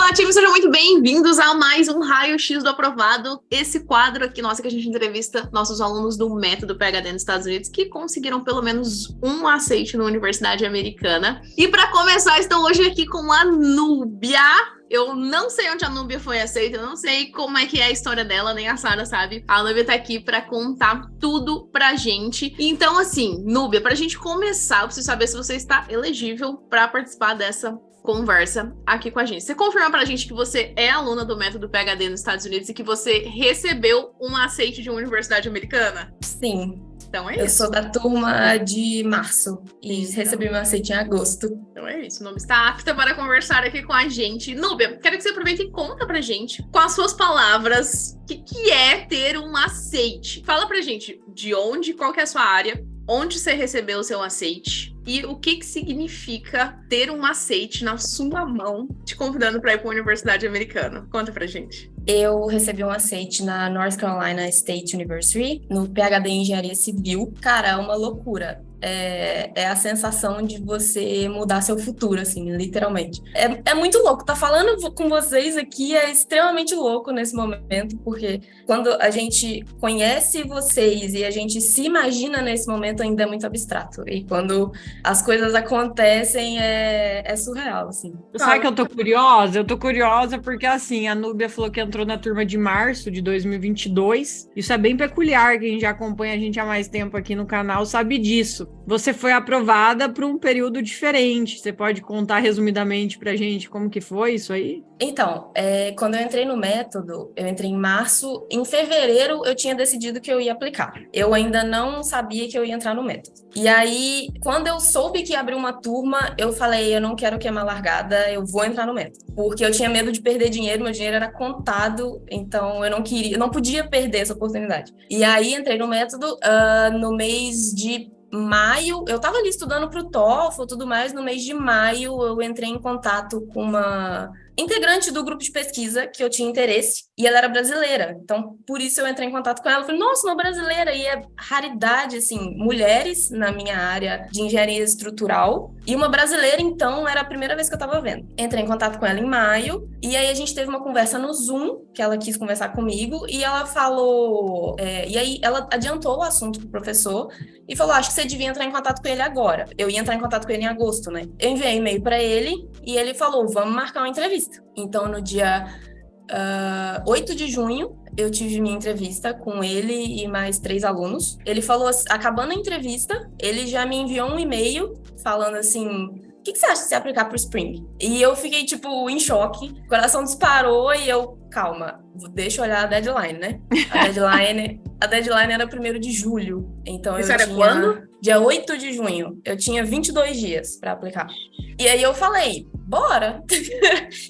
Olá, time, sejam muito bem-vindos a mais um Raio-X do Aprovado. Esse quadro aqui, nossa, que a gente entrevista nossos alunos do Método PhD nos Estados Unidos que conseguiram pelo menos um aceite na Universidade Americana. E para começar, estou hoje aqui com a Núbia. Eu não sei onde a Núbia foi aceita, eu não sei como é que é a história dela, nem a Sara sabe. A Núbia tá aqui pra contar tudo pra gente. Então, assim, Núbia, pra gente começar, eu preciso saber se você está elegível pra participar dessa conversa aqui com a gente. Você confirma pra gente que você é aluna do Método PhD nos Estados Unidos e que você recebeu um aceite de uma universidade americana? Sim. Então é Eu isso. sou da turma de março e recebi meu aceite em agosto. Então é isso, Núbia está apta para conversar aqui com a gente. Núbia, quero que você aproveite e conta pra gente, com as suas palavras, o que é ter um aceite. Fala pra gente de onde, qual que é a sua área, onde você recebeu o seu aceite e o que significa ter um aceite na sua mão te convidando para ir para uma universidade americana. Conta pra gente. Eu recebi um aceite na North Carolina State University, no PhD em Engenharia Civil. Cara, é uma loucura. É a sensação de você mudar seu futuro, assim, literalmente. É muito louco. Tá falando com vocês aqui é extremamente louco nesse momento, porque quando a gente conhece vocês e a gente se imagina nesse momento, ainda é muito abstrato. E quando as coisas acontecem, é surreal, assim. Sabe que eu tô curiosa? Eu tô curiosa porque, assim, a Núbia falou que entrou na turma de março de 2022. Isso é bem peculiar, quem já acompanha a gente há mais tempo aqui no canal sabe disso. Você foi aprovada para um período diferente. Você pode contar resumidamente pra gente como que foi isso aí? Então, quando eu entrei no método, eu entrei em março, em fevereiro eu tinha decidido que eu ia aplicar. Eu ainda não sabia que eu ia entrar no método. E aí, quando eu soube que ia abrir uma turma, eu falei, eu não quero queimar largada, eu vou entrar no método. Porque eu tinha medo de perder dinheiro, meu dinheiro era contado, então eu não podia perder essa oportunidade. E aí, entrei no método no mês de maio, eu estava ali estudando para o TOEFL e tudo mais. No mês de maio, eu entrei em contato com uma integrante do grupo de pesquisa que eu tinha interesse, e ela era brasileira. Então, por isso eu entrei em contato com ela. Falei, nossa, uma brasileira! E é raridade, assim, mulheres na minha área de engenharia estrutural. E uma brasileira, então, era a primeira vez que eu estava vendo. Entrei em contato com ela em maio, e aí a gente teve uma conversa no Zoom, que ela quis conversar comigo, e ela falou... e aí ela adiantou o assunto pro professor, e falou, acho que você devia entrar em contato com ele agora. Eu ia entrar em contato com ele em agosto, né? Eu enviei e-mail para ele, e ele falou, vamos marcar uma entrevista. Então, no dia 8 de junho, eu tive minha entrevista com ele e mais 3 alunos. Ele falou, acabando a entrevista, ele já me enviou um e-mail falando assim, o que você acha de se aplicar para o Spring? E eu fiquei, tipo, em choque, o coração disparou e eu, calma, deixa eu olhar a deadline, né? A deadline era 1º de julho, então Isso eu era tinha... quando? Dia 8 de junho, eu tinha 22 dias para aplicar. E aí eu falei, bora!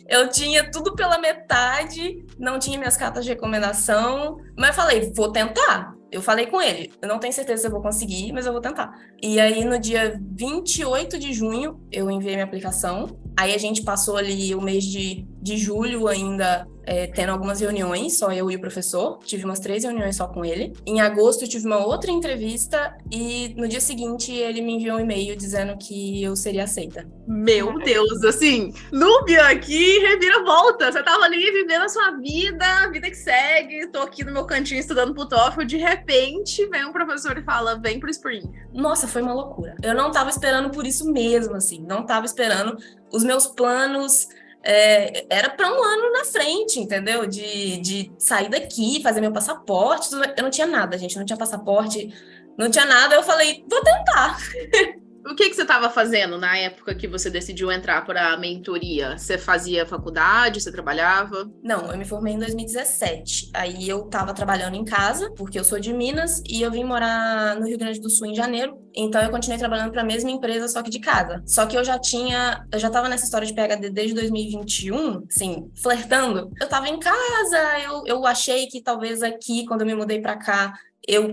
Eu tinha tudo pela metade, não tinha minhas cartas de recomendação, mas eu falei, vou tentar. Eu falei com ele, eu não tenho certeza se eu vou conseguir, mas eu vou tentar. E aí, no dia 28 de junho, eu enviei minha aplicação. Aí a gente passou ali o mês de julho ainda tendo algumas reuniões, só eu e o professor. Tive umas 3 reuniões só com ele. Em agosto, eu tive uma outra entrevista e no dia seguinte, ele me enviou um e-mail dizendo que eu seria aceita. Meu Deus, assim, Núbia aqui, reviravolta. Você tava ali vivendo a sua vida, a vida que segue. Tô aqui no meu cantinho estudando pro TOEFL. De repente, vem um professor e fala, vem pro Spring. Nossa, foi uma loucura. Eu não tava esperando por isso mesmo, assim. Não tava esperando. Os meus planos... era para um ano na frente, entendeu? De sair daqui, fazer meu passaporte. Eu não tinha nada, gente. Não tinha passaporte, não tinha nada. Eu falei, vou tentar. O que você estava fazendo na época que você decidiu entrar para a mentoria? Você fazia faculdade? Você trabalhava? Não, eu me formei em 2017. Aí eu estava trabalhando em casa, porque eu sou de Minas, e eu vim morar no Rio Grande do Sul em janeiro. Então eu continuei trabalhando para a mesma empresa, só que de casa. Só que eu já estava nessa história de PhD desde 2021, assim, flertando. Eu estava em casa, eu achei que talvez aqui, quando eu me mudei para cá,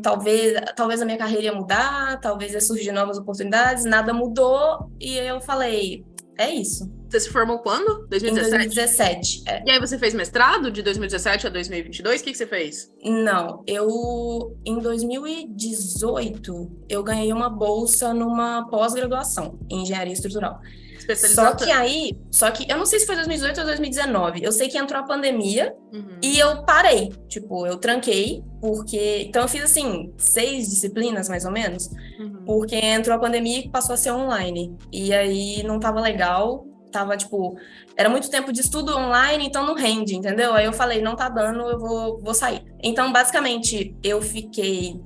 talvez a minha carreira ia mudar, talvez ia surgir novas oportunidades, nada mudou, e eu falei, é isso. Você se formou quando? 2017? Em 2017, E aí você fez mestrado de 2017 a 2022? O que você fez? Não, em 2018, eu ganhei uma bolsa numa pós-graduação em engenharia estrutural. Só que eu não sei se foi 2018 ou 2019. Eu sei que entrou a pandemia e eu parei. Tipo, eu tranquei, porque... Então eu fiz, assim, 6 disciplinas, mais ou menos, porque entrou a pandemia e passou a ser online. E aí não tava legal, tava, tipo... Era muito tempo de estudo online, então não rende, entendeu? Aí eu falei, não tá dando, eu vou sair. Então, basicamente, eu fiquei...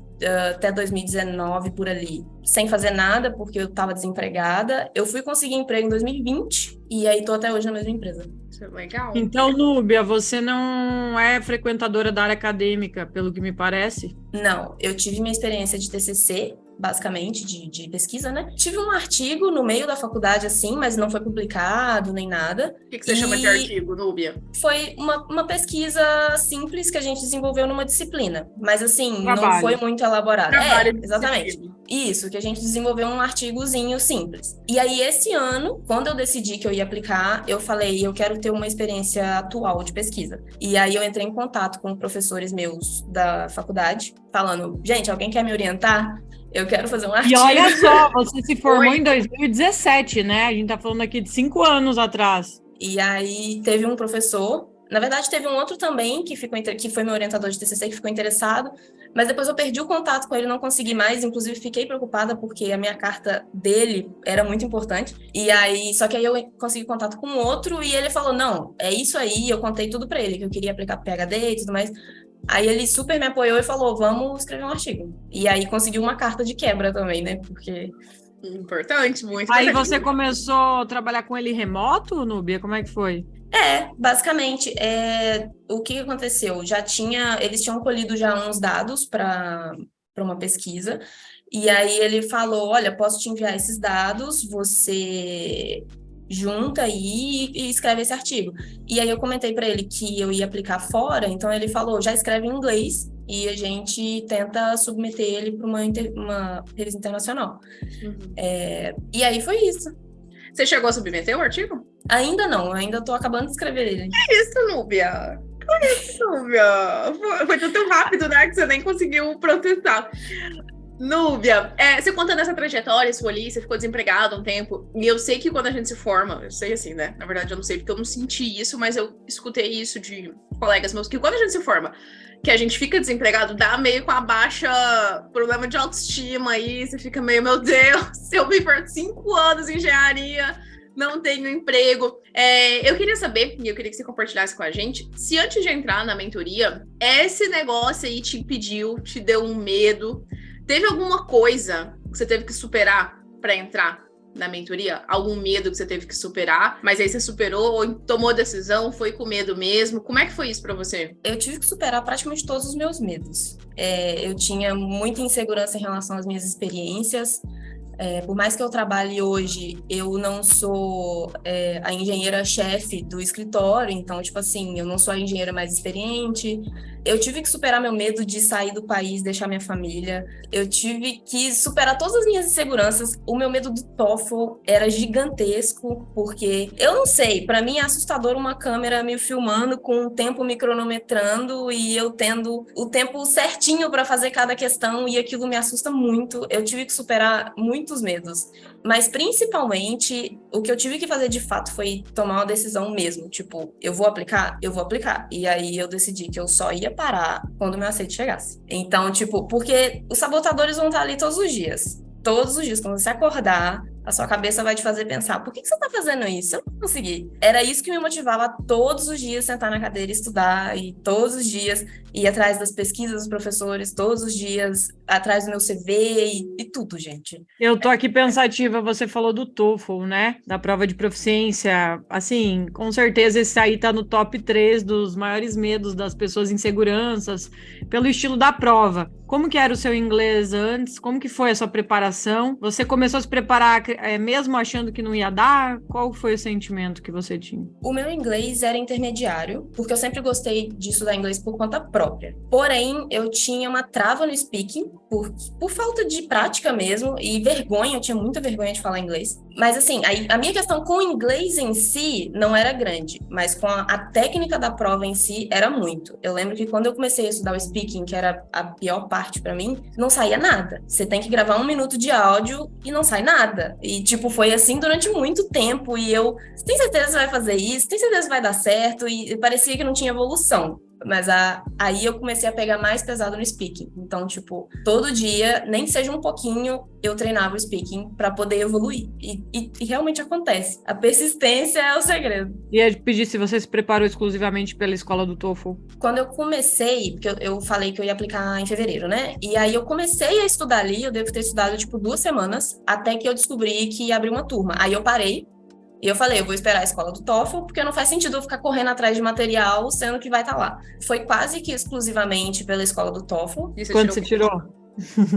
até 2019, por ali, sem fazer nada, porque eu tava desempregada. Eu fui conseguir emprego em 2020, e aí tô até hoje na mesma empresa. Isso é legal. Então, Núbia, você não é frequentadora da área acadêmica, pelo que me parece? Não, eu tive minha experiência de TCC, basicamente, de pesquisa, né? Tive um artigo no meio da faculdade, assim, mas não foi publicado, nem nada. O que você chama de artigo, Núbia? Foi uma pesquisa simples que a gente desenvolveu numa disciplina, mas, assim, Trabalho. não foi muito elaborado. Exatamente. Disciplina. Isso, que a gente desenvolveu um artigozinho simples. E aí, esse ano, quando eu decidi que eu ia aplicar, eu falei, eu quero ter uma experiência atual de pesquisa. E aí, eu entrei em contato com professores meus da faculdade, falando, gente, alguém quer me orientar? Eu quero fazer um artigo. E olha só, você se formou em 2017, né? A gente tá falando aqui de 5 anos atrás. E aí, teve um professor... Na verdade, teve um outro também, que foi meu orientador de TCC, que ficou interessado, mas depois eu perdi o contato com ele, não consegui mais, inclusive fiquei preocupada, porque a minha carta dele era muito importante, e aí, só que aí eu consegui contato com outro, e ele falou, não, é isso aí, eu contei tudo pra ele, que eu queria aplicar pro PhD e tudo mais, aí ele super me apoiou e falou, vamos escrever um artigo, e aí conseguiu uma carta de quebra também, né, porque... Importante, muito Aí importante. você começou a trabalhar com ele remoto, Núbia? Como é que foi? Basicamente, o que aconteceu? Eles tinham colhido já uns dados para uma pesquisa, e aí ele falou, olha, posso te enviar esses dados, você junta aí e escreve esse artigo. E aí eu comentei para ele que eu ia aplicar fora, então ele falou, já escreve em inglês, e a gente tenta submeter ele para uma revista internacional. E aí foi isso. Você chegou a submeter o artigo? Ainda não, ainda tô acabando de escrever ele. Que isso, Núbia? Que isso, Núbia? Foi tudo tão rápido, né, que você nem conseguiu processar. Núbia, você contando essa trajetória, sua ali, você ficou desempregado um tempo, e eu sei que quando a gente se forma, eu sei assim, né, na verdade eu não sei porque eu não senti isso, mas eu escutei isso de colegas meus, que quando a gente se forma, que a gente fica desempregado, dá meio com a baixa problema de autoestima aí, você fica meio, meu Deus, eu vim por 5 anos em engenharia, não tenho emprego. Eu queria saber, e eu queria que você compartilhasse com a gente, se antes de entrar na mentoria, esse negócio aí te impediu, te deu um medo, teve alguma coisa que você teve que superar para entrar na mentoria? Algum medo que você teve que superar, mas aí você superou ou tomou decisão, foi com medo mesmo? Como é que foi isso para você? Eu tive que superar praticamente todos os meus medos. Eu tinha muita insegurança em relação às minhas experiências. Por mais que eu trabalhe hoje, eu não sou a engenheira-chefe do escritório, então, tipo assim, eu não sou a engenheira mais experiente. Eu tive que superar meu medo de sair do país, deixar minha família. Eu tive que superar todas as minhas inseguranças. O meu medo do TOEFL era gigantesco, porque, eu não sei, para mim é assustador uma câmera me filmando com o tempo me cronometrando e eu tendo o tempo certinho para fazer cada questão, e aquilo me assusta muito. Eu tive que superar muitos medos. Mas, principalmente, o que eu tive que fazer de fato foi tomar uma decisão mesmo. Tipo, eu vou aplicar? Eu vou aplicar. E aí eu decidi que eu só ia parar quando o meu aceite chegasse. Então, tipo, porque os sabotadores vão estar ali todos os dias. Todos os dias, quando você acordar, a sua cabeça vai te fazer pensar, por que você tá fazendo isso? Eu não consegui. Era isso que me motivava todos os dias sentar na cadeira e estudar, e todos os dias ir atrás das pesquisas dos professores, todos os dias atrás do meu CV e tudo, gente. Eu tô aqui pensativa, você falou do TOEFL, né? Da prova de proficiência. Assim, com certeza esse aí tá no top 3 dos maiores medos das pessoas, inseguranças, pelo estilo da prova. Como que era o seu inglês antes? Como que foi a sua preparação? Você começou a se preparar mesmo achando que não ia dar? Qual foi o sentimento que você tinha? O meu inglês era intermediário, porque eu sempre gostei de estudar inglês por conta própria. Porém, eu tinha uma trava no speaking, por falta de prática mesmo, e vergonha, eu tinha muita vergonha de falar inglês. Mas assim, a minha questão com o inglês em si não era grande, mas com a técnica da prova em si era muito. Eu lembro que quando eu comecei a estudar o speaking, que era a pior parte pra mim, não saía nada. Você tem que gravar 1 minuto de áudio e não sai nada. E tipo, foi assim durante muito tempo e eu, você tem certeza que você vai fazer isso? Tem certeza que vai dar certo? E parecia que não tinha evolução. Mas aí eu comecei a pegar mais pesado no speaking. Então, tipo, todo dia, nem que seja um pouquinho, eu treinava o speaking para poder evoluir. E realmente acontece. A persistência é o segredo. E eu pedi se você se preparou exclusivamente pela escola do TOEFL. Quando eu comecei, porque eu falei que eu ia aplicar em fevereiro, né? E aí eu comecei a estudar ali, eu devo ter estudado, tipo, 2 semanas, até que eu descobri que ia abrir uma turma. Aí eu parei. E eu falei, eu vou esperar a escola do TOEFL, porque não faz sentido eu ficar correndo atrás de material, sendo que vai estar lá. Foi quase que exclusivamente pela escola do TOEFL. Quanto você tirou?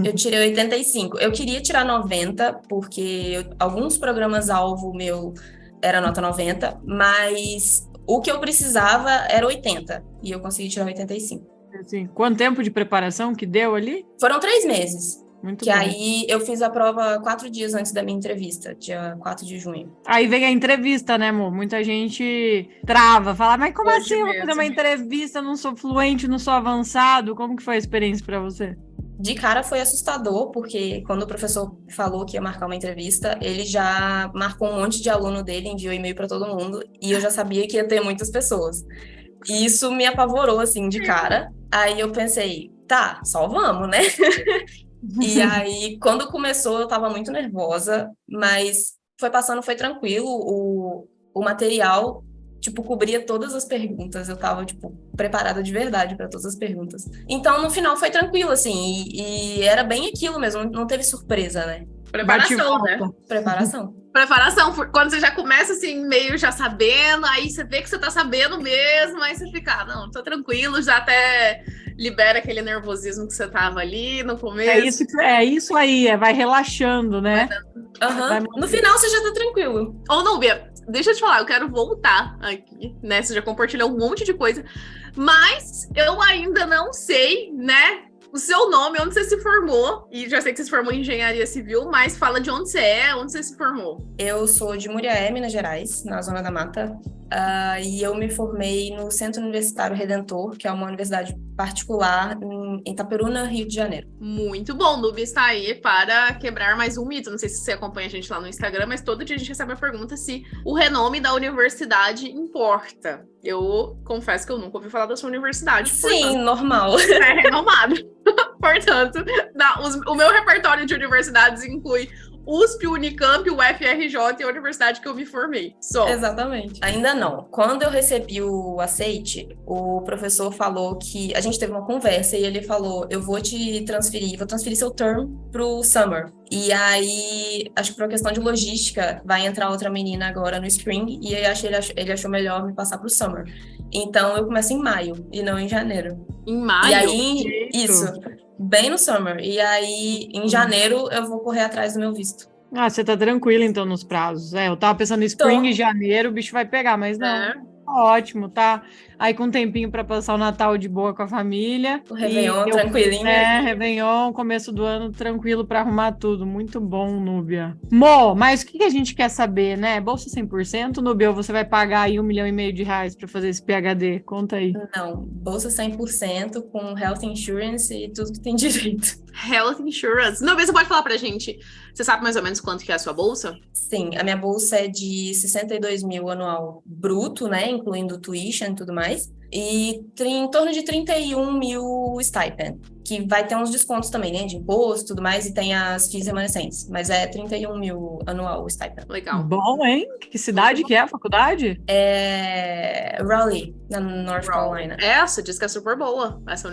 Eu tirei 85. Eu queria tirar 90, porque alguns programas-alvo meu era nota 90, mas o que eu precisava era 80, e eu consegui tirar 85. Assim, quanto tempo de preparação que deu ali? Foram 3 meses. Muito que bom. Aí eu fiz a prova 4 dias antes da minha entrevista, dia 4 de junho. Aí vem a entrevista, né, amor? Muita gente trava, fala, mas como Hoje assim eu vou fazer uma entrevista, não sou fluente, não sou avançado? Como que foi a experiência para você? De cara foi assustador, porque quando o professor falou que ia marcar uma entrevista, ele já marcou um monte de aluno dele, enviou e-mail para todo mundo, e eu já sabia que ia ter muitas pessoas. E isso me apavorou, assim, de cara. Aí eu pensei, tá, só vamos, né? E aí, quando começou, eu tava muito nervosa, mas foi passando, foi tranquilo. O material, tipo, cobria todas as perguntas. Eu tava, tipo, preparada de verdade para todas as perguntas. Então, no final, foi tranquilo, assim. E era bem aquilo mesmo, não teve surpresa, né? Preparação, né? Preparação. Preparação, quando você já começa assim, meio já sabendo, aí você vê que você tá sabendo mesmo, aí você fica, não, tô tranquilo, já até libera aquele nervosismo que você tava ali no começo. É isso aí, vai relaxando, né? No final você já tá tranquilo. Ô, Núbia, deixa eu te falar, eu quero voltar aqui, né? Você já compartilhou um monte de coisa, mas eu ainda não sei, né? O seu nome, onde você se formou, e já sei que você se formou em engenharia civil, mas fala de onde você é, onde você se formou. Eu sou de Muriaé, Minas Gerais, na Zona da Mata, e eu me formei no Centro Universitário Redentor, que é uma universidade particular em Itaperuna, Rio de Janeiro. Muito bom, Núbia está aí para quebrar mais um mito. Não sei se você acompanha a gente lá no Instagram, mas todo dia a gente recebe a pergunta se o renome da universidade importa. Eu confesso que eu nunca ouvi falar da sua universidade. Sim, portanto, normal. É renomado. Portanto, o meu repertório de universidades inclui USP, Unicamp, UFRJ e a universidade que eu me formei. Exatamente. Ainda não. Quando eu recebi o aceite, o professor falou que... A gente teve uma conversa e ele falou, eu vou transferir seu term pro summer. E aí, acho que por uma questão de logística, vai entrar outra menina agora no spring e ele achou melhor me passar pro summer. Então, eu começo em maio e não em janeiro. Em maio? E aí, isso, bem no summer. E aí, em janeiro, eu vou correr atrás do meu visto. Ah, você tá tranquila, então, nos prazos. Eu tava pensando em spring e janeiro, o bicho vai pegar, mas não. Ótimo, tá? Aí com um tempinho para passar o Natal de boa com a família. O Réveillon tranquilinho. Réveillon, começo do ano tranquilo para arrumar tudo. Muito bom, Núbia. Mo, mas o que a gente quer saber, né? Bolsa 100%, Núbia, ou você vai pagar aí R$1,5 milhão para fazer esse PhD? Conta aí. Não, bolsa 100% com health insurance e tudo que tem direito. Health insurance. Núbia, você pode falar pra gente, você sabe mais ou menos quanto que é a sua bolsa? Sim, a minha bolsa é de 62 mil anual bruto, né? Incluindo tuition e tudo mais. E em torno de 31 mil stipend, que vai ter uns descontos também, né? De imposto e tudo mais, e tem as FIIs remanescentes. Mas é 31 mil anual o stipend. Legal. Bom, hein? Que cidade que é a faculdade? É Raleigh, na North Carolina. Essa diz que é super boa. Nossa,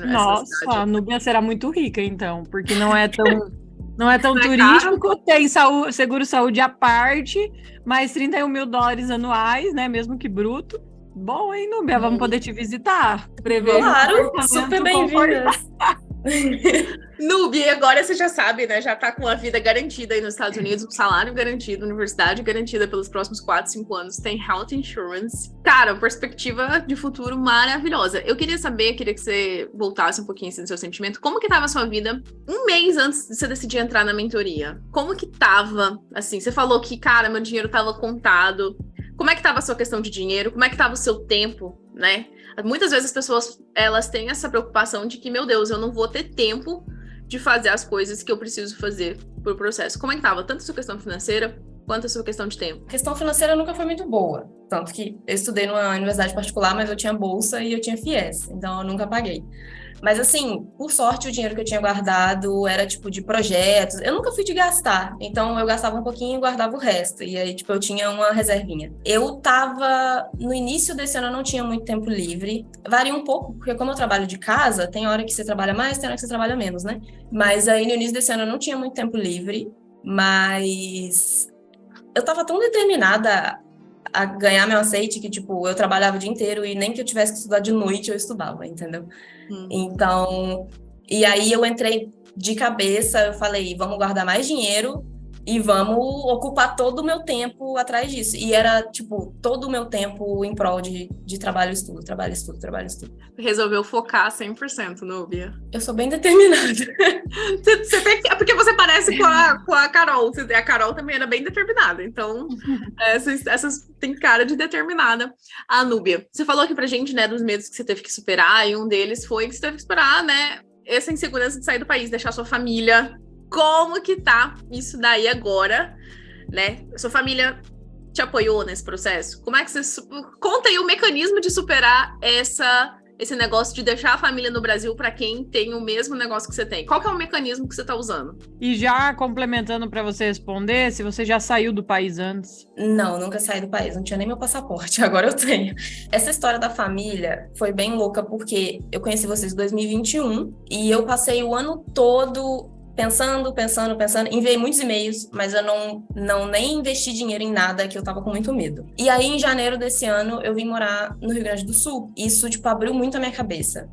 a Núbia será muito rica, então, porque não é tão turístico, tem seguro saúde à parte, mais $31 mil anuais, né? Mesmo que bruto. Bom, hein, Núbia? Vamos poder te visitar. Claro, super bem-vinda. Nubi, agora você já sabe, né? Já tá com a vida garantida aí nos Estados Unidos, um salário garantido, universidade garantida pelos próximos 4, 5 anos, tem health insurance. Cara, perspectiva de futuro maravilhosa. Eu queria que você voltasse um pouquinho assim, do seu sentimento. Como que tava a sua vida um mês antes de você decidir entrar na mentoria? Como que tava, assim, você falou que, cara, meu dinheiro tava contado. Como é que tava a sua questão de dinheiro? Como é que tava o seu tempo, né? Muitas vezes as pessoas, elas têm essa preocupação de que, meu Deus, eu não vou ter tempo de fazer as coisas que eu preciso fazer pro processo. Como é que tava? Tanto a sua questão financeira, quanto a sua questão de tempo? A questão financeira nunca foi muito boa. Tanto que eu estudei numa universidade particular, mas eu tinha bolsa e eu tinha FIES. Então, eu nunca paguei. Mas, assim, por sorte, o dinheiro que eu tinha guardado era, tipo, de projetos. Eu nunca fui de gastar. Então, eu gastava um pouquinho e guardava o resto. E aí, tipo, eu tinha uma reservinha. Eu tava... No início desse ano, eu não tinha muito tempo livre. Varia um pouco, porque como eu trabalho de casa, tem hora que você trabalha mais, tem hora que você trabalha menos, né? Mas aí, no início desse ano, eu não tinha muito tempo livre. Mas eu tava tão determinada a ganhar meu aceite que, tipo, eu trabalhava o dia inteiro e nem que eu tivesse que estudar de noite, eu estudava, entendeu? Então, e aí eu entrei de cabeça, eu falei, vamos guardar mais dinheiro e vamos ocupar todo o meu tempo atrás disso. E era, tipo, todo o meu tempo em prol de trabalho, estudo, trabalho, estudo, trabalho, estudo. Resolveu focar 100%, Núbia. Eu sou bem determinada. Porque você parece com a Carol. A Carol também era bem determinada. Então, essas tem cara de determinada. A Núbia, você falou aqui pra gente, né, dos medos que você teve que superar, e um deles foi que você teve que superar, né, essa insegurança de sair do país, deixar sua família. Como que tá isso daí agora, né? Sua família te apoiou nesse processo? Como é que você... Conta aí o mecanismo de superar esse negócio de deixar a família no Brasil para quem tem o mesmo negócio que você tem. Qual que é o mecanismo que você tá usando? E já complementando para você responder, se você já saiu do país antes? Não, nunca saí do país, não tinha nem meu passaporte, agora eu tenho. Essa história da família foi bem louca, porque eu conheci vocês em 2021 e eu passei o ano todo pensando, enviei muitos e-mails, mas eu não nem investi dinheiro em nada, que eu tava com muito medo. E aí, em janeiro desse ano, eu vim morar no Rio Grande do Sul. Isso, tipo, abriu muito a minha cabeça.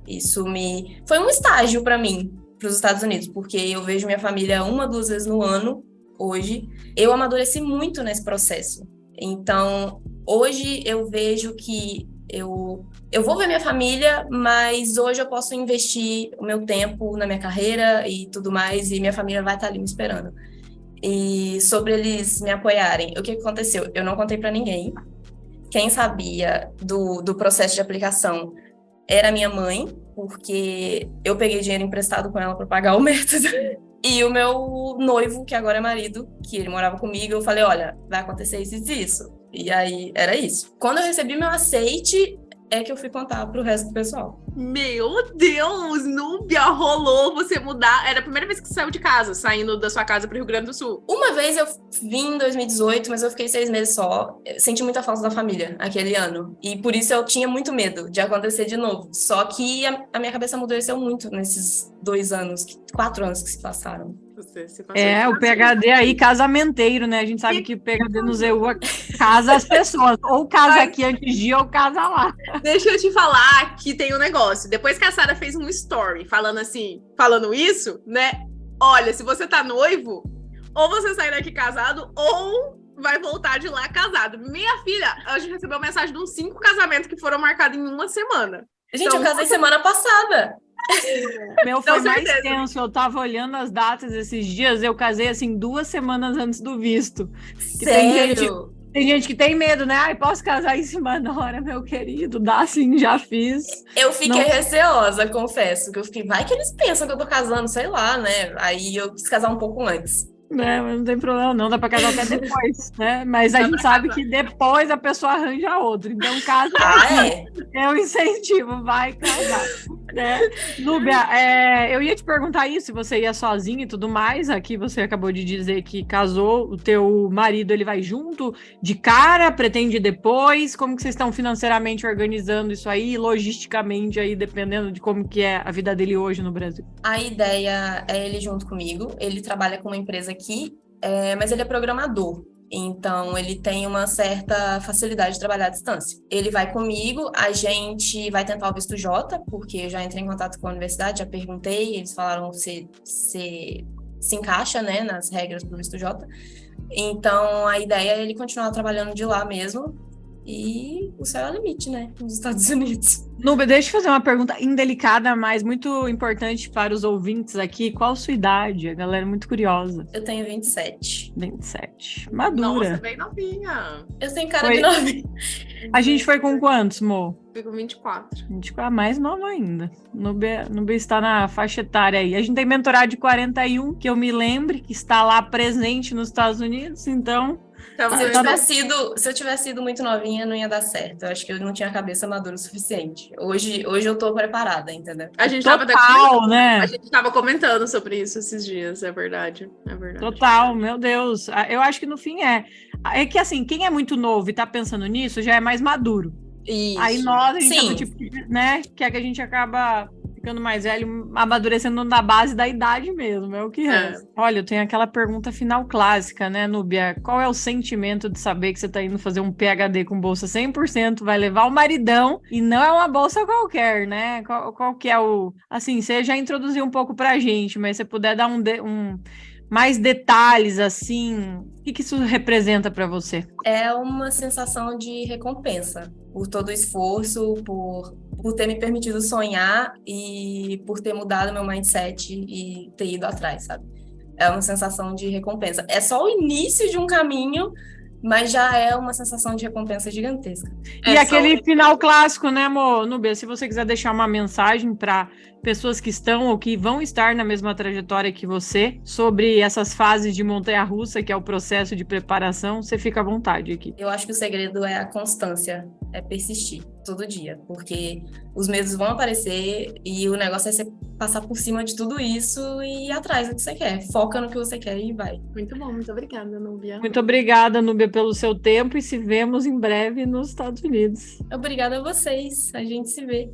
Foi um estágio pra mim, pros Estados Unidos, porque eu vejo minha família 1, 2 vezes no ano, hoje. Eu amadureci muito nesse processo. Então, hoje eu vejo que eu vou ver minha família, mas hoje eu posso investir o meu tempo na minha carreira e tudo mais, e minha família vai estar ali me esperando. E sobre eles me apoiarem, o que aconteceu? Eu não contei para ninguém. Quem sabia do processo de aplicação era minha mãe, porque eu peguei dinheiro emprestado com ela para pagar o método. E o meu noivo, que agora é marido, que ele morava comigo, eu falei, olha, vai acontecer isso e isso. E aí, era isso. Quando eu recebi meu aceite, é que eu fui contar pro resto do pessoal. Meu Deus, Núbia, rolou você mudar. Era a primeira vez que você saiu de casa, saindo da sua casa pro Rio Grande do Sul. Uma vez eu vim em 2018, mas eu fiquei 6 meses só. Eu senti muita falta da família aquele ano. E por isso eu tinha muito medo de acontecer de novo. Só que a minha cabeça amadureceu muito nesses 4 anos que se passaram. O PhD aí, casamenteiro, né? A gente sabe que o PhD no ZU casa as pessoas. Ou casa aqui antes de, ou casa lá. Deixa eu te falar que tem um negócio. Depois que a Sara fez um story falando isso, né? Olha, se você tá noivo, ou você sai daqui casado, ou vai voltar de lá casado. Minha filha, a gente recebeu mensagem de uns 5 casamentos que foram marcados em uma semana. Gente, então, eu casei semana passada. Meu foi mais tenso, eu tava olhando as datas esses dias, eu casei assim 2 semanas antes do visto. Sério? Tem gente que tem medo, né? Ai, posso casar em cima da hora, meu querido. Dá sim, já fiz. Eu fiquei receosa, confesso. Que eu fiquei, vai que eles pensam que eu tô casando, sei lá, né? Aí eu quis casar um pouco antes. Mas não tem problema não, dá pra casar até depois, né? Mas a gente sabe que depois a pessoa arranja outro. Então, casa é um incentivo, vai casar. Né? Núbia, eu ia te perguntar isso, se você ia sozinha e tudo mais. Aqui você acabou de dizer que casou, o teu marido, ele vai junto de cara, pretende depois? Como que vocês estão financeiramente organizando isso aí, logisticamente aí, dependendo de como que é a vida dele hoje no Brasil? A ideia é ele junto comigo. Ele trabalha com uma empresa aqui, mas ele é programador. Então, ele tem uma certa facilidade de trabalhar à distância. Ele vai comigo, a gente vai tentar o visto J, porque eu já entrei em contato com a universidade, já perguntei, eles falaram se encaixa, né, nas regras do visto J. Então, a ideia é ele continuar trabalhando de lá mesmo, e o céu é o limite, né, nos Estados Unidos. Nubia, deixa eu fazer uma pergunta indelicada, mas muito importante para os ouvintes aqui. Qual a sua idade? A galera é muito curiosa. Eu tenho 27. 27. Nossa, Madura. bem novinha. Eu tenho cara de novinha. A gente foi com quantos, Mo? Fui com 24. 24, mais nova ainda. Nubia está na faixa etária aí. A gente tem mentorado de 41, que eu me lembre, que está lá presente nos Estados Unidos, então... Então, Se eu tivesse sido muito novinha, não ia dar certo. Eu acho que eu não tinha a cabeça madura o suficiente. Hoje eu tô preparada, entendeu? a gente Total, tava né? A gente tava comentando sobre isso esses dias, é verdade. É verdade. Total, meu Deus. Eu acho que no fim é que assim, quem é muito novo e tá pensando nisso já é mais maduro. Isso. Aí nós, a gente Sim. é do tipo, né, que é que a gente acaba ficando mais velho, amadurecendo na base da idade mesmo, é o que resta. Olha, eu tenho aquela pergunta final clássica, né, Núbia? Qual é o sentimento de saber que você tá indo fazer um PhD com bolsa 100%, vai levar o maridão, e não é uma bolsa qualquer, né? Qual que é o... Assim, você já introduziu um pouco pra gente, mas se você puder dar mais detalhes, assim, o que isso representa para você? É uma sensação de recompensa por todo o esforço, por ter me permitido sonhar e por ter mudado meu mindset e ter ido atrás, sabe? É uma sensação de recompensa. É só o início de um caminho, mas já é uma sensação de recompensa gigantesca. E aquele final clássico, né, amor? Núbia, se você quiser deixar uma mensagem para pessoas que estão ou que vão estar na mesma trajetória que você, sobre essas fases de montanha-russa, que é o processo de preparação, você fica à vontade aqui. Eu acho que o segredo é a constância, é persistir todo dia, porque os medos vão aparecer e o negócio é você passar por cima de tudo isso e ir atrás do que você quer. Foca no que você quer e vai. Muito bom, muito obrigada, Núbia. Muito obrigada, Núbia, pelo seu tempo e se vemos em breve nos Estados Unidos. Obrigada a vocês, a gente se vê.